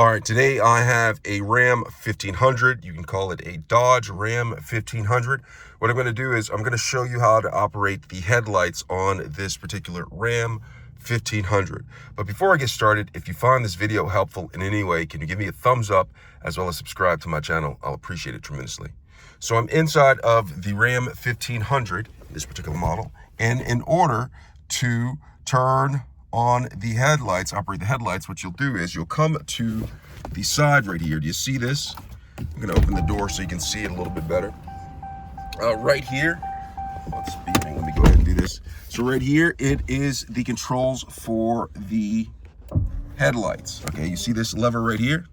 All right, today I have a Ram 1500. You can call it a Dodge Ram 1500. What I'm going to do is I'm going to show you how to operate the headlights on this particular Ram 1500. But before I get started, if you find this video helpful in any way, can you give me a thumbs up as well as subscribe to my channel? I'll appreciate it tremendously. So I'm inside of the Ram 1500, this particular model, and in order to turn on the headlights, operate the headlights, what you'll do is you'll come to the side right here. Do you see this? I'm going to open the door so you can see it a little bit better. Right here, it's beeping. Let me go ahead and do this. So right here, it is the controls for the headlights. Okay, you see this lever right here?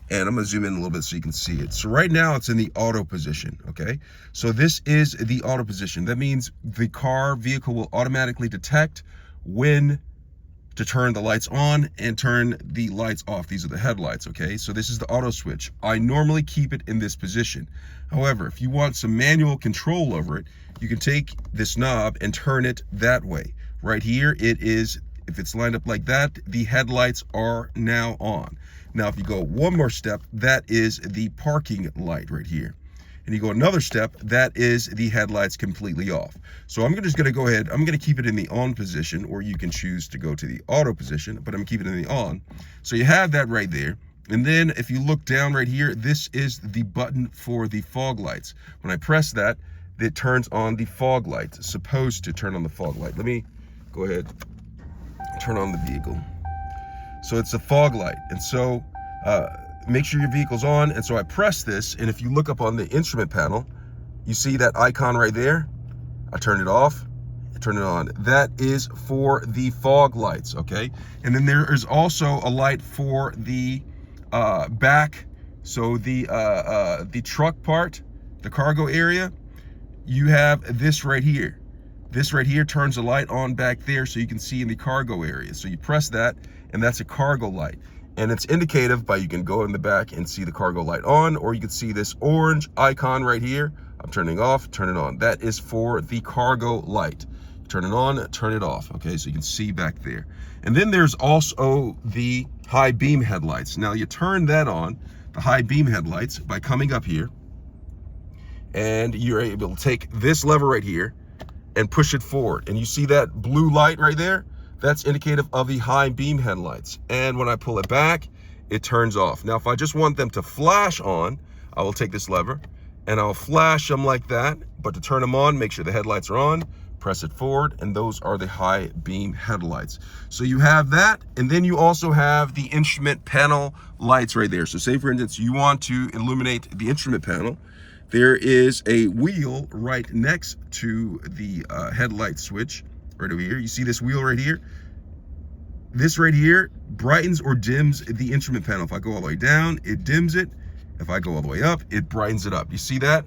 And I'm going to zoom in a little bit so you can see it. So right now it's in the auto position, okay? So this is the auto position. That means the vehicle will automatically detect when to turn the lights on and turn the lights off. These are the headlights, okay? So this is the auto switch. I normally keep it in this position. However, if you want some manual control over it, you can take this knob and turn it that way. Right here, it is, if it's lined up like that, the headlights are now on. Now, if you go one more step, that is the parking light right here. And you go another step, that is the headlights completely off. So I'm just gonna go ahead, I'm gonna keep it in the on position, or you can choose to go to the auto position, but I'm gonna keep it in the on. So you have that right there. And then if you look down right here, this is the button for the fog lights. When I press that, it turns on the fog light. It's supposed to turn on the fog light. Let me go ahead, turn on the vehicle. So it's a fog light. And so, make sure your vehicle's on. And so I press this, and if you look up on the instrument panel, you see that icon right there. I turn it off, I turn it on. That is for the fog lights, okay? And then there is also a light for the back. So the truck part, the cargo area, you have this right here. This right here turns the light on back there so you can see in the cargo area. So you press that, and that's a cargo light. And it's indicative by you can go in the back and see the cargo light on, or you can see this orange icon right here. I'm turning off, turn it on. That is for the cargo light. Turn it on, turn it off. Okay, so you can see back there. And then there's also the high beam headlights. Now you turn that on, the high beam headlights, by coming up here, and you're able to take this lever right here and push it forward. And you see that blue light right there? That's indicative of the high beam headlights. And when I pull it back, it turns off. Now, if I just want them to flash on, I will take this lever and I'll flash them like that. But to turn them on, make sure the headlights are on, press it forward, and those are the high beam headlights. So you have that, and then you also have the instrument panel lights right there. So say, for instance, you want to illuminate the instrument panel. There is a wheel right next to the headlight switch. Right over here, you see this wheel right here? This right here brightens or dims the instrument panel. If I go all the way down, it dims it. If I go all the way up, it brightens it up. You see that?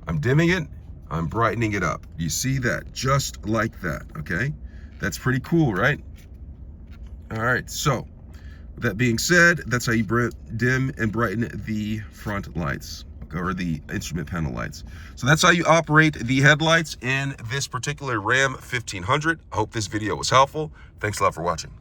I'm dimming it, I'm brightening it up. You see that? Just like that, okay? That's pretty cool, right? All right, so with that being said, that's how you dim and brighten the front lights, or the instrument panel lights. So that's how you operate the headlights in this particular Ram 1500. I hope this video was helpful. Thanks a lot for watching.